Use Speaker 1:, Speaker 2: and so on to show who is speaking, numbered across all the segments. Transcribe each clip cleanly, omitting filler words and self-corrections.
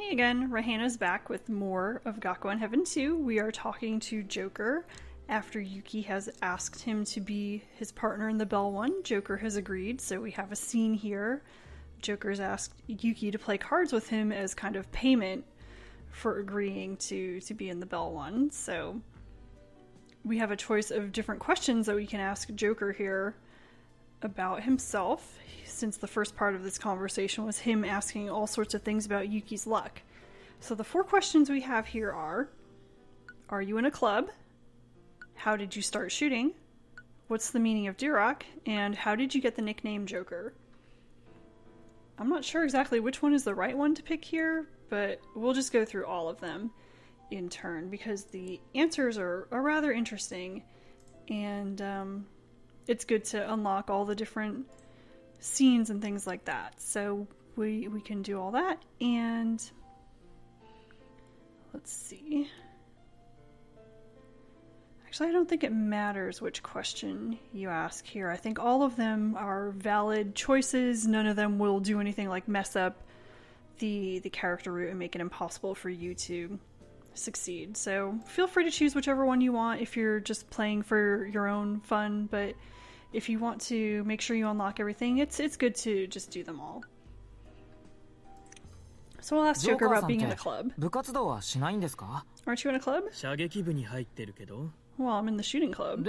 Speaker 1: Hey again, Raihana's back with more of Gakuen Heaven 2. We are talking to Joker after Yuki has asked him to be his partner in the Bell One. Joker has agreed, so we have a scene here. Joker's asked Yuki to play cards with him as kind of payment for agreeing to be in the Bell One. So we have a choice of different questions that we can ask Joker here about himself, since the first part of this conversation was him asking all sorts of things about Yuki's luck. So the 4 questions we have here are you in a club? How did you start shooting? What's the meaning of Duroc? And how did you get the nickname Joker? I'm not sure exactly which one is the right one to pick here, but we'll just go through all of them in turn, because the answers are rather interesting, and it's good to unlock all the different scenes and things like that. So we can do all that, and let's see. Actually, I don't think it matters which question you ask here. I think all of them are valid choices. None of them will do anything like mess up the character route and make it impossible for you to succeed. So feel free to choose whichever one you want if you're just playing for your own fun, but if you want to make sure you unlock everything, it's good to just do them all. So I'll ask Joker about being in the club. Aren't you in a club? Well, I'm in the shooting club.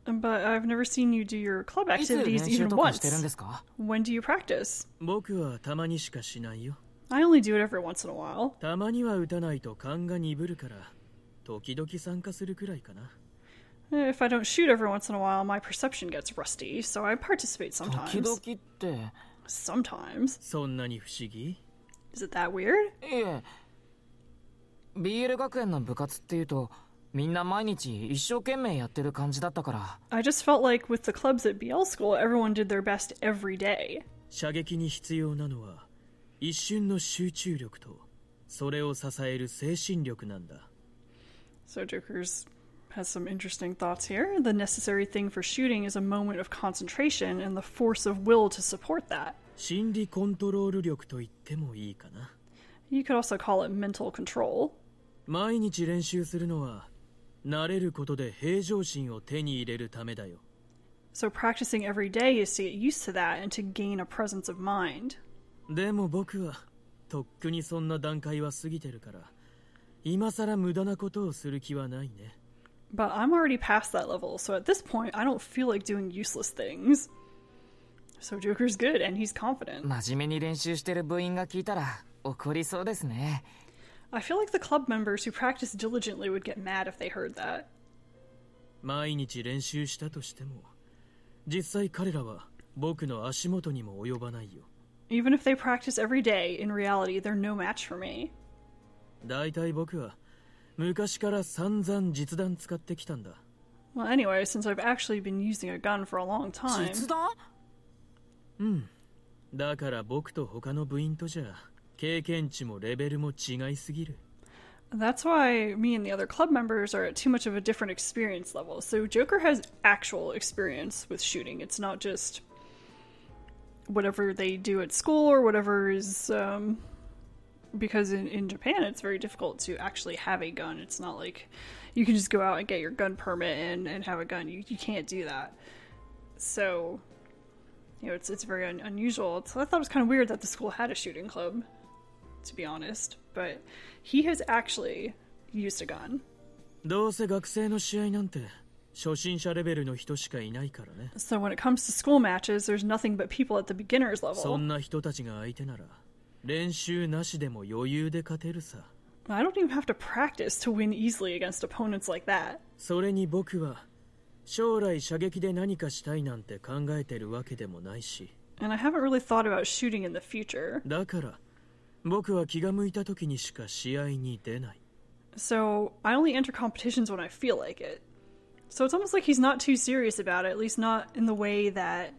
Speaker 1: But I've never seen you do your club activities even once. When do you practice? I only do it every once in a while. If I don't shoot every once in a while, my perception gets rusty, so I participate sometimes. Sometimes? Is it that weird? I just felt like with the clubs at BL school, everyone did their best every day. So Joker's has some interesting thoughts here. The necessary thing for shooting is a moment of concentration and the force of will to support that. You could also call it mental control. So practicing every day is to get used to that and to gain a presence of mind. But I'm already past that level, so at this point I don't feel like doing useless things. So Joker's good, and he's confident. I feel like the club members who practice diligently would get mad if they heard that. Even if they practice every day, in reality, they're no match for me. Well, anyway, since I've actually been using a gun for a long time... That's why me and the other club members are at too much of a different experience level. So Joker has actual experience with shooting. It's not just whatever they do at school or whatever is... because in Japan it's very difficult to actually have a gun. It's not like you can just go out and get your gun permit and have a gun. You can't do that. So, you know, it's very unusual. So I thought it was kind of weird that the school had a shooting club, to be honest. But he has actually used a gun. So when it comes to school matches, there's nothing but people at the beginner's level. I don't even have to practice to win easily against opponents like that. And I haven't really thought about shooting in the future. So I only enter competitions when I feel like it. So it's almost like he's not too serious about it, at least not in the way that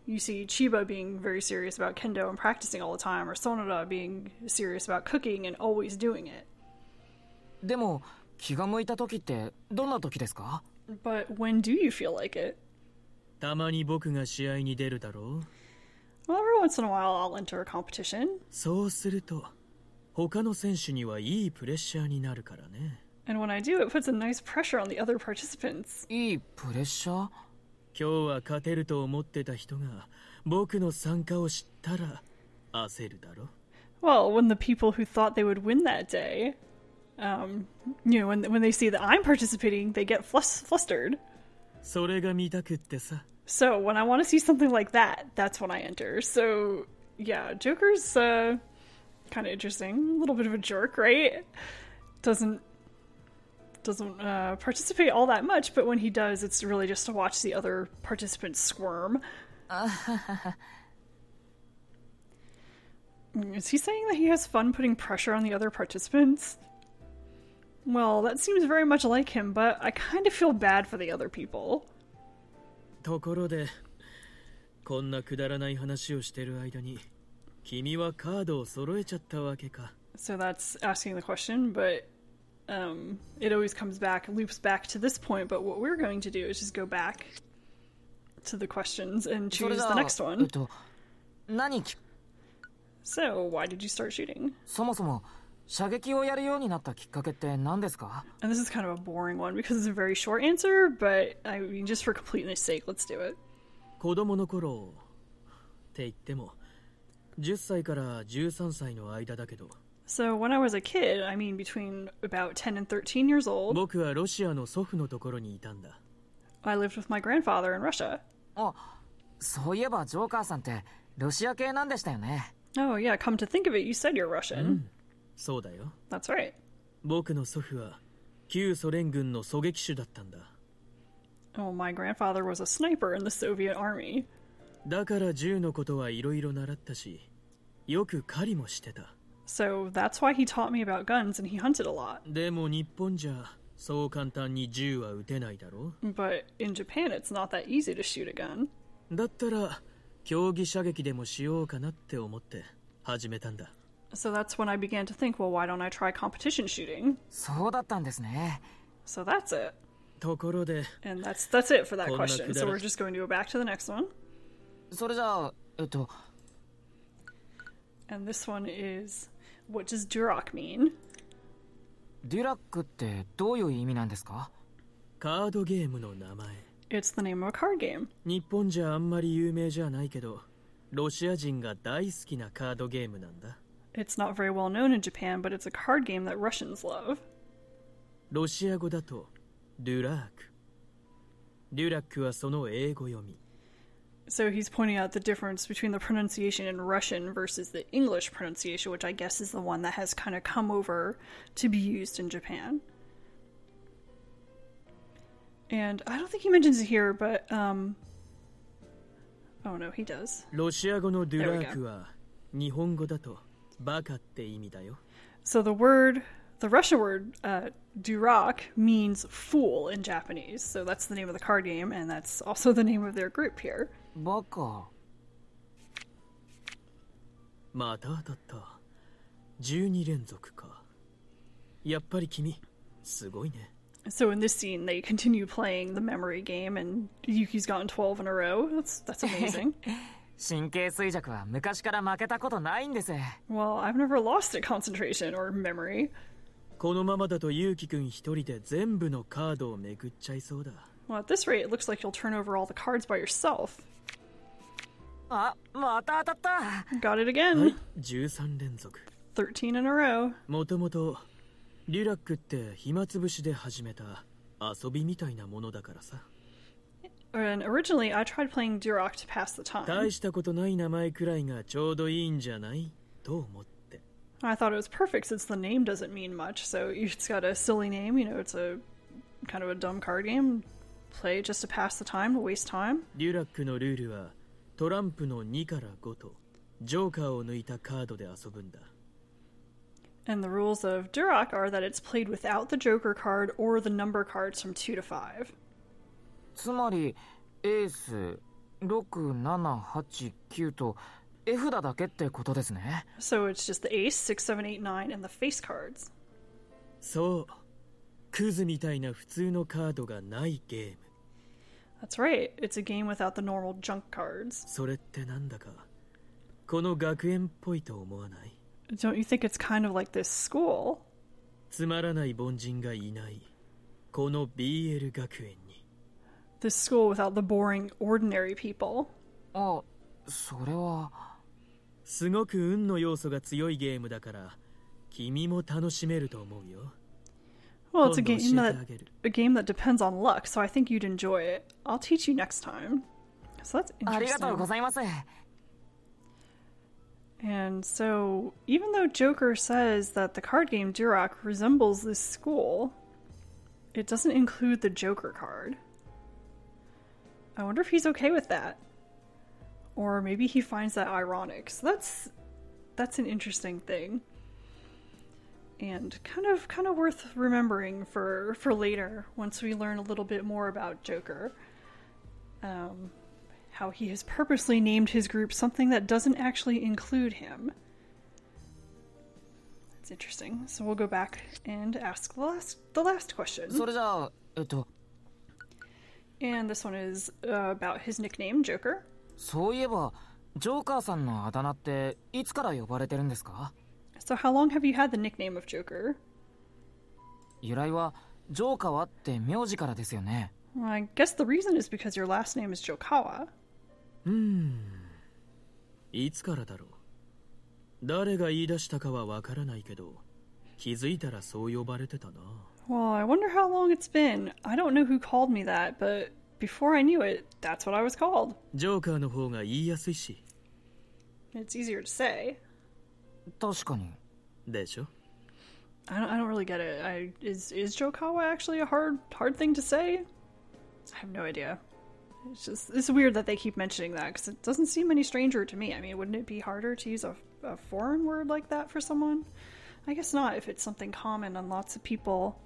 Speaker 1: you see Chiba being very serious about kendo and practicing all the time, or Sonoda being serious about cooking and always doing it. But when do you feel like it? Well, every once in a while I'll enter a competition.
Speaker 2: そうすると他の選手にはいいプレッシャーになるからね。
Speaker 1: And when I do, it puts a nice pressure on the other participants.
Speaker 3: いいプレッシャー？
Speaker 2: 今日は勝てると思ってた人が僕の参加を知ったら焦るだろ。
Speaker 1: Well, when the people who thought they would win that day, when they see that I'm participating, they get flustered.
Speaker 2: それが見たくってさ。
Speaker 1: So when I want to see something like that, that's when I enter. So yeah, Joker's kind of interesting. A little bit of a jerk, right? Doesn't participate all that much, but when he does, it's really just to watch the other participants squirm. Is he saying that he has fun putting pressure on the other participants? Well, that seems very much like him, but I kind of feel bad for the other people.
Speaker 2: ところでこんなくだらない話をしてる間に君はカードを揃えちゃったわけか。
Speaker 1: So that's asking the question, but it always loops back to this point, but what we're going to do is just go back to the questions and choose the next one.
Speaker 3: 何？
Speaker 1: So, why did you start shooting?
Speaker 3: そもそも射撃をやるようになったきっかけって何ですか？
Speaker 1: And this is kind of a boring one because it's a very short answer, but I mean, just for completeness sake, let's do it.
Speaker 2: 子供の頃って言っても10歳から13歳の間だけど。
Speaker 1: So, when I was a kid, I mean between about 10 and 13 years old,
Speaker 2: 僕はロシアの祖父のところにいたんだ。
Speaker 1: I lived with my grandfather in Russia.
Speaker 3: あ、そういえばジョーカーさんってロシア系なんでしたよね。
Speaker 1: Oh, yeah, come to think of it, you said you're Russian.
Speaker 2: そうだよ。
Speaker 1: That's right.
Speaker 2: 僕の祖父は旧ソ連軍の狙撃手だったんだ。
Speaker 1: Oh, my grandfather was a sniper in the Soviet army.
Speaker 2: だから銃のことはいろいろ習ったし、よく狩りもしてた。
Speaker 1: So that's why he taught me about guns and he hunted a lot.
Speaker 2: でも日本じゃそう簡単に銃は撃てないだろ。
Speaker 1: But in Japan, it's not that easy to shoot a gun.
Speaker 2: だったら競技射撃でもしようかなって思って始めたんだ。
Speaker 1: So that's when I began to think, well, why don't I try competition shooting?
Speaker 3: そうだったんですね。
Speaker 1: So that's it.
Speaker 2: ところで
Speaker 1: And that's it for that question. So we're just going to go back to the next one.
Speaker 3: それじゃあ
Speaker 1: And this one is, what does Duroc mean?
Speaker 3: デュラックってどういう意味なんですか？
Speaker 2: カードゲームの名前。
Speaker 1: It's the name of a card game.
Speaker 2: 日本じゃあんまり有名じゃないけど、ロシア人が大好きなカードゲームなんだ。
Speaker 1: It's not very well known in Japan, but it's a card game that Russians love.
Speaker 2: ロシア語だとドゥラーク。ドゥラックはその英語読み。
Speaker 1: So he's pointing out the difference between the pronunciation in Russian versus the English pronunciation, which I guess is the one that has kind of come over to be used in Japan. And I don't think he mentions it here, but oh no, he does.
Speaker 2: ロシア語のドゥラークは日本語だとバカって意味だよ。
Speaker 1: So the Russian word Duroc means fool in Japanese. So that's the name of the card game, and that's also the name of their group here.
Speaker 3: バカ。
Speaker 2: また当たった。12連続か。やっぱり君、すごいね。
Speaker 1: So in this scene, they continue playing the memory game, and Yuki's gotten 12 in a row. That's amazing.
Speaker 3: 神経衰弱は昔から負けたことないんです。
Speaker 1: Well, I've never lost at concentration or memory.
Speaker 2: このままだとユウキ君一人で全部のカードをめくっちゃいそうだ。
Speaker 1: Well, at this rate, it looks like you'll turn over all the cards by yourself.
Speaker 3: あ、また当たった。
Speaker 1: Got it
Speaker 2: は
Speaker 1: again.
Speaker 2: い、13連続。
Speaker 1: 13 in a row.
Speaker 2: もともとリュラックって暇つぶしで始めた遊びみたいなものだからさ。
Speaker 1: And originally, I tried playing Duroc to pass the time.
Speaker 2: 大したことない名前くらいがちょうどいいんじゃないと思って。
Speaker 1: I thought it was perfect since the name doesn't mean much. So it's got a silly name, it's a kind of a dumb card game. Play just to pass the time, to waste time.
Speaker 2: リュラックのルールはトランプの2から5とジョーカーを抜いたカードで遊ぶんだ。
Speaker 4: And the rules of Duroc are that it's played without the Joker card or the number cards from 2 to 5.
Speaker 3: つまりエース6、7、8、9と絵札だけってことですね。
Speaker 4: So it's just the ace, 6, 7, 8, 9, and the face cards.
Speaker 2: そう、クズみたいな普通のカードがないゲーム。
Speaker 4: That's right. It's a game without the normal junk cards.
Speaker 2: それってなんだかこの学園っぽいと思わない？
Speaker 1: Don't you think it's kind of like this school?
Speaker 2: つまらない凡人がいないこの BL 学園に。
Speaker 1: This school without the boring, ordinary people.
Speaker 3: あ、それは。
Speaker 2: すごく運の要素が強いゲームだから君も楽しめると思うよ。
Speaker 1: Well, it's a
Speaker 2: 今
Speaker 1: game
Speaker 2: 度教えてあ
Speaker 1: that
Speaker 2: げる。
Speaker 1: a game that depends on luck, so I think you'd enjoy it. I'll teach you next time. So that's
Speaker 3: ありがとう
Speaker 1: interesting.
Speaker 3: ございます。
Speaker 1: And so, even though Joker says that the card game Duroc resembles this school, it doesn't include the Joker card. I wonder if he's okay with that. Or maybe he finds that ironic. So that's an interesting thing. And kind of worth remembering for later once we learn a little bit more about Joker. How he has purposely named his group something that doesn't actually include him. That's interesting. So we'll go back and ask the last question.
Speaker 3: それじゃあ、
Speaker 1: And this one is about his nickname, Joker.
Speaker 3: そういえば、ジョーカーさんのあだ名っていつから呼ばれてるんですか？
Speaker 1: So how long have you had the nickname of Joker?
Speaker 3: 由来は、ジョーカワって名字からですよね。
Speaker 1: Well, I guess the reason is because your last name is Jokawa.
Speaker 2: いつからだろう。誰が言い出したかはわからないけど気づいたらそう呼ばれてたな。
Speaker 1: Well, I wonder how long it's been. I don't know who called me that, but before I knew it, that's what I was called.
Speaker 2: ジョーカーの方が言いやすいし。
Speaker 1: It's easier to say.
Speaker 3: 確かに。
Speaker 2: でしょ。
Speaker 1: I don't really get it. Is Jokawa actually a hard thing to say? I have no idea. It's weird that they keep mentioning that because it doesn't seem any stranger to me. I mean, wouldn't it be harder to use a foreign word like that for someone? I guess not if it's something common and lots of people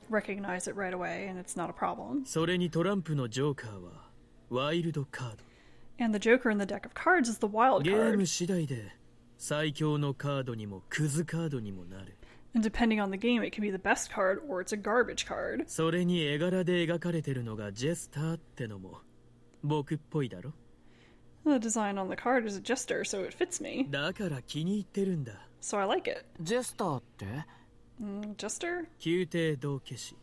Speaker 1: recognize it right away and it's not a problem.
Speaker 2: それにトランプのジョーカーはワイルドカード。
Speaker 1: And the Joker in the deck of cards is the wild
Speaker 2: ゲーム
Speaker 1: card.
Speaker 2: 次第で最強のカードにもクズカードにもなる。
Speaker 1: And depending on the game, it can be the best card or it's a garbage card.
Speaker 2: それに絵柄で描かれてるのがジェスターってのも僕っぽいだろ。
Speaker 1: The design on the card is a jester, so it fits me.
Speaker 2: だから気に入ってるんだ。
Speaker 1: So I like it.
Speaker 3: ジェスターって？
Speaker 1: Jester?
Speaker 2: 宮廷道化師。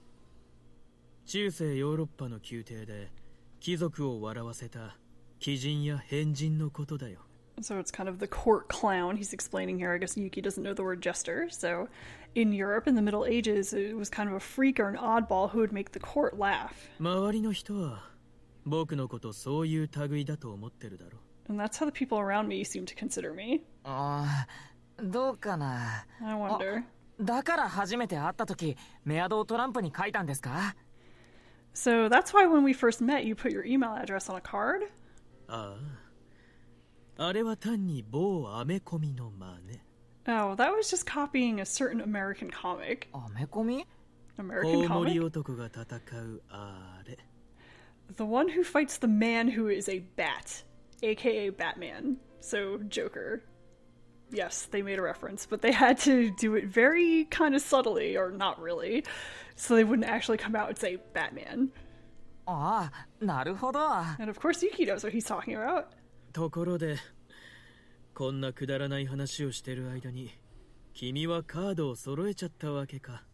Speaker 2: 中世ヨーロッパの宮廷で貴族を笑わせた貴人や変人のことだよ。
Speaker 1: So it's kind of the court clown he's explaining here. I guess Yuki doesn't know the word jester. So in Europe in the Middle Ages, it was kind of a freak or an oddball who would make the court laugh.
Speaker 2: 周りの人は僕のことそういう類だと思ってるだろ。
Speaker 1: And that's how the people around me seem to consider me.
Speaker 3: ああ、どうかな。
Speaker 1: I wonder.
Speaker 3: だから初めて会った時、メアドをトランプに書いたんですか？
Speaker 1: So that's why when we first met, you put your email address on a card?
Speaker 2: ああ、あれは単に某アメコミの真似。
Speaker 1: Oh, that was just copying a certain American comic.
Speaker 3: アメコミ？
Speaker 1: American
Speaker 2: コウモリ
Speaker 1: comic?
Speaker 2: 男が戦うあれ。
Speaker 1: The one who fights the man who is a bat, aka Batman. So, Joker. Yes, they made a reference, but they had to do it very kind of subtly, or not really, so they wouldn't actually come out and say Batman.
Speaker 3: ああ、なるほど。
Speaker 1: And of course, Yuki knows what he's talking about.
Speaker 2: ところで、こんなくだらない話をしてる間に、君はカードを揃えちゃったわけか。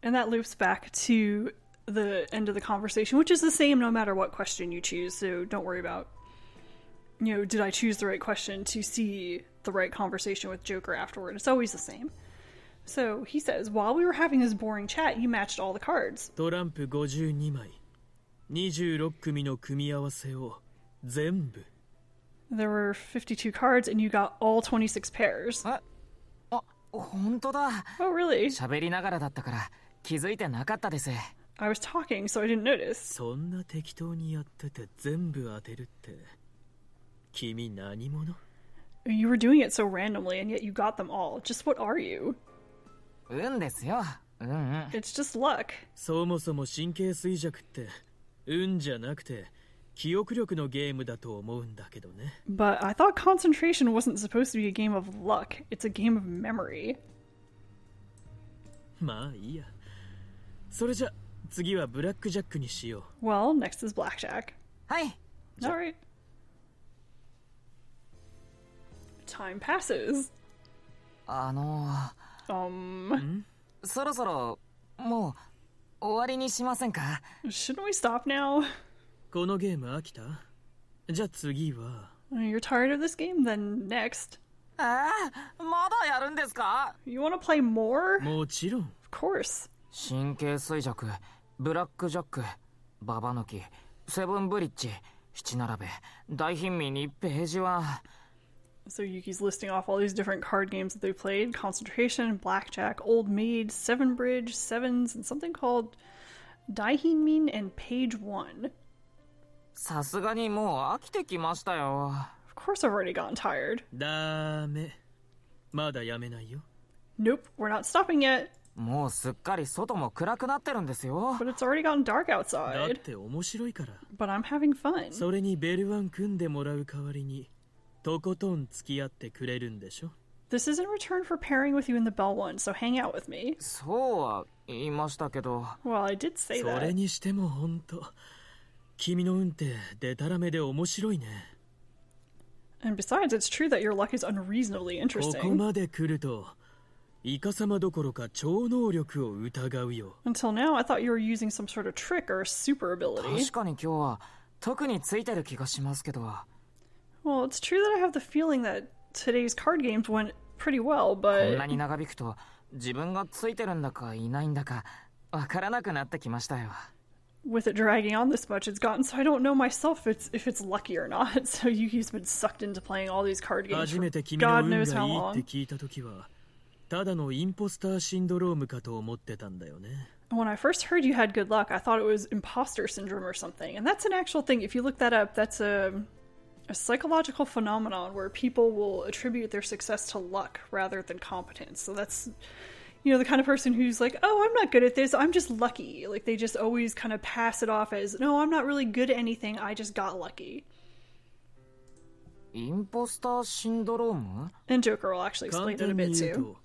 Speaker 1: And that loops back to the end of the conversation, which is the same no matter what question you choose, so don't worry about, did I choose the right question to see the right conversation with Joker afterward? It's always the same. So he says, while we were having this boring chat, you matched all the cards.
Speaker 2: トランプ52枚、26組の組み合わせを全部。
Speaker 1: There were 52 cards, and you got all 26 pairs.
Speaker 3: あ、本当だ。
Speaker 1: Oh, really?
Speaker 3: 喋りながらだったから気づいてなかったです。
Speaker 1: I was talking, so I didn't notice.
Speaker 2: そんな適当にやってて全部当てるって、君何者？
Speaker 1: You were doing it so randomly, and yet you got them all. Just what are you?
Speaker 3: 運ですよ。
Speaker 1: It's just luck.
Speaker 2: そもそも神経衰弱って運じゃなくて記憶力のゲームだと思うんだけどね。
Speaker 1: But I thought concentration wasn't supposed to be a game of luck. It's a game of memory.
Speaker 2: まあいいや。それじゃ次はブラックジャックにしよう。
Speaker 1: Well, next is blackjack.
Speaker 3: はい。
Speaker 1: All right. Time passes.
Speaker 3: そろそろもう終わりにしませんか？
Speaker 1: Shouldn't we stop now?
Speaker 2: このゲーム飽きた？じゃあ次は。
Speaker 1: You're tired of this game? Then next.
Speaker 3: まだやるんですか？
Speaker 1: You want to play more?
Speaker 2: もちろん。
Speaker 1: Of course.
Speaker 3: 神経衰弱、ブラックジャック、ババ抜き、セブンブリッジ、七並べ、大貧民にページは。
Speaker 1: So Yuki's listing off all these different card games that they played: Concentration, Blackjack, Old Maid, Seven Bridge, Sevens, and something called Daihinmin and Page 1.
Speaker 3: さすがにもう飽きてきましたよ。
Speaker 1: Of course I've already gotten tired.
Speaker 2: ダメ。まだやめないよ。
Speaker 1: Nope, we're not stopping yet.
Speaker 3: もうすっかり外も暗くなってるんですよ。
Speaker 1: But it's already gotten dark
Speaker 2: だっ
Speaker 1: outside.
Speaker 2: て面白いから。
Speaker 1: But I'm having fun.
Speaker 2: それにベルワン組んでもらう代わりにとことん付き合ってくれるんでしょ？
Speaker 1: This is in return for pairing with you in the Bell one, so hang out with me.
Speaker 3: そうは言いましたけど。
Speaker 1: Well, I did say
Speaker 2: それ
Speaker 1: that.
Speaker 2: にしてもほんと君の運ってデタラメで面白いね。
Speaker 1: And besides, it's true that your luck is unreasonably
Speaker 2: ここ
Speaker 1: interesting.
Speaker 2: まで来るとイカサマどころか超能力を疑うよ。
Speaker 1: Until now, I thought you were using some sort of trick or super ability.
Speaker 3: 確かに今日は特についてる気がしますけど。
Speaker 1: Well, it's true that I have the feeling that today's card games went pretty well,
Speaker 3: こん
Speaker 1: but
Speaker 3: なに長引くと自分がついてるんだかいないんだかわからなくなってきましたよ。
Speaker 1: with it dragging on this much, it's gotten so I don't know myself if it's lucky or not. So Yuki's been sucked into playing all these card games
Speaker 2: 初
Speaker 1: for
Speaker 2: めて君の
Speaker 1: God
Speaker 2: 運がいい
Speaker 1: knows how
Speaker 2: って
Speaker 1: long.
Speaker 2: 聞いたときはただのインポスターシンドロームかと思ってたんだよね。
Speaker 1: When I first heard you had good luck, I thought it was imposter syndrome or something. And that's an actual thing. If you look that up, that's a psychological phenomenon where people will attribute their success to luck rather than competence. So that's, you know, the kind of person who's like, oh, I'm not good at this, I'm just lucky. Like, they just always kind of pass it off as, no, I'm not really good at anything, I just got lucky.
Speaker 3: インポスターシンドローム？
Speaker 1: And Joker will actually
Speaker 2: 簡
Speaker 1: explain it a
Speaker 2: 単
Speaker 1: bit
Speaker 2: に言う
Speaker 1: too.
Speaker 2: と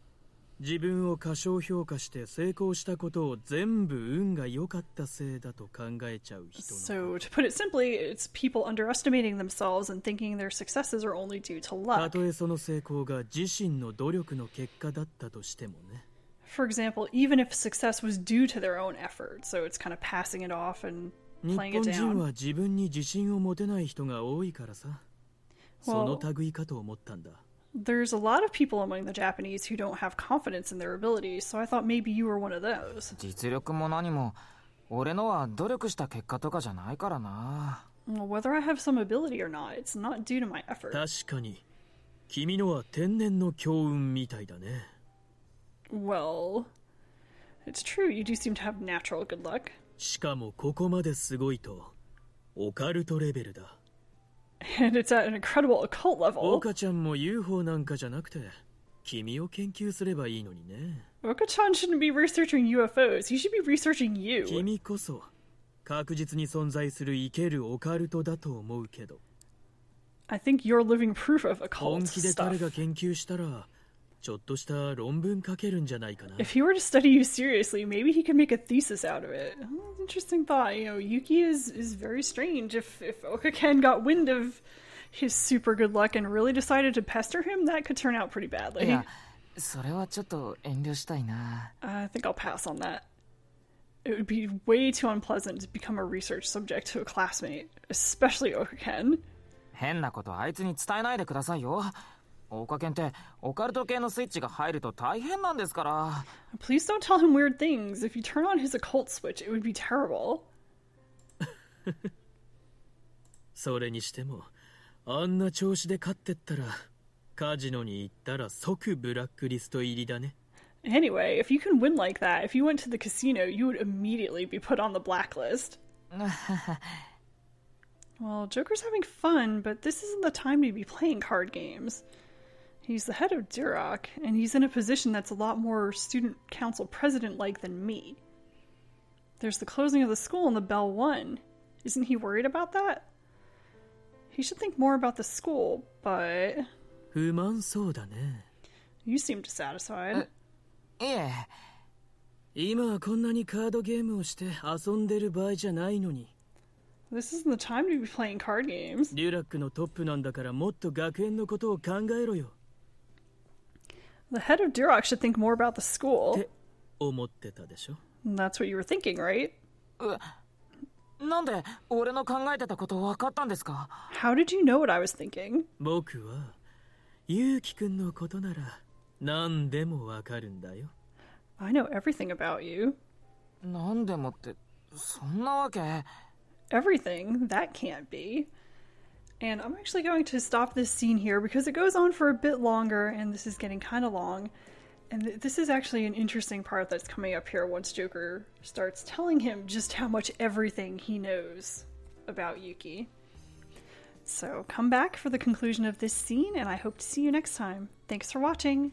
Speaker 2: 自分を過小評価して成功したことを全部運が良かったせいだと考えちゃう人の。
Speaker 1: So, to put it simply, it's people underestimating themselves and thinking their successes are only due to
Speaker 2: た
Speaker 1: luck.
Speaker 2: とえその成功が自身の努力の結果だったとしてもね。
Speaker 1: For example, even if success was due to their own effort, so it's kind of passing it off and
Speaker 2: 日
Speaker 1: playing
Speaker 2: 本
Speaker 1: it
Speaker 2: 人
Speaker 1: down.
Speaker 2: は自分に自信を持てない人が多いからさ。その類かと思ったんだ。
Speaker 1: There's a lot of people among the Japanese who don't have confidence in their abilities, so I thought maybe you were one of those.
Speaker 3: 実力も何も俺のは努力した結果とかじゃないからな。
Speaker 1: Well, whether I have some ability or not, it's not due to my effort.
Speaker 2: 確かに君のは天然の強運みたいだね。
Speaker 1: Well, it's true, you do seem to have natural good luck.
Speaker 2: しかもここまですごいとオカルトレベルだ。
Speaker 1: And it's at an incredible occult level.
Speaker 2: 岡ちゃんも UFO なんかじゃなくて君を研究すればいいのにね。
Speaker 1: Oka-chan shouldn't be researching UFOs. He should be researching you.
Speaker 2: 君こそ確実に存在する生けるオカルトだと思うけど。
Speaker 1: I think you're living proof of occult
Speaker 2: 本気で彼
Speaker 1: stuff.
Speaker 2: が研究したらちょっとした論文書けるんじゃないかな。
Speaker 1: If he were to study you seriously, maybe he could make a thesis out of it. Oh, interesting thought. You know, Yuki is very strange. If Oka-ken got wind of his super good luck and really decided to pester him, that could turn out pretty
Speaker 3: い
Speaker 1: badly.
Speaker 3: や、それはちょっと遠慮したいな。
Speaker 1: I think I'll pass on that. It would be way too unpleasant to become a research subject to a classmate, especially Oka-ken.
Speaker 3: 変なことあいつに伝えないでくださいよ。大岡健ってオカルト系のスイッチが入ると大変なんですから。
Speaker 1: Please don't tell him weird things. If you turn on his occult switch, it would be terrible.
Speaker 2: それにしてもあんな調子で勝ってったらカジノに行ったら即ブラックリスト入りだね。
Speaker 1: Anyway, if you can win like that, if you went to the casino, you would immediately be put on the blacklist. Well, Joker's having fun, but this isn't the time to be playing card games. He's the head of Duroc, and he's in a position that's a lot more student council president-like than me. There's the closing of the school and the bell one. Isn't he worried about that? He should think more about the school, but
Speaker 2: 不満そうだね。
Speaker 1: you seem dissatisfied.
Speaker 3: いえ、
Speaker 2: 今はこんなにカードゲームをして遊んでる場合じゃないのに。
Speaker 1: This isn't the time to be playing card games.
Speaker 2: デュラックのトップなんだからもっと学園のことを考えろよ。
Speaker 1: The head of Duroc should think more about the school.
Speaker 2: って思ってたでしょ。
Speaker 1: That's what you were thinking, right?
Speaker 3: なんで俺の考えてたこと分かったんですか？
Speaker 1: How did you know what I was thinking?
Speaker 2: 僕はユウキくんのことなら何でもわかるんだよ。
Speaker 1: I know everything about you.
Speaker 3: なんでもってそんなわけ。
Speaker 1: Everything? That can't be. And I'm actually going to stop this scene here because it goes on for a bit longer and this is getting kind of long. And this is actually an interesting part that's coming up here once Joker starts telling him just how much everything he knows about Yuki. So come back for the conclusion of this scene and I hope to see you next time. Thanks for watching!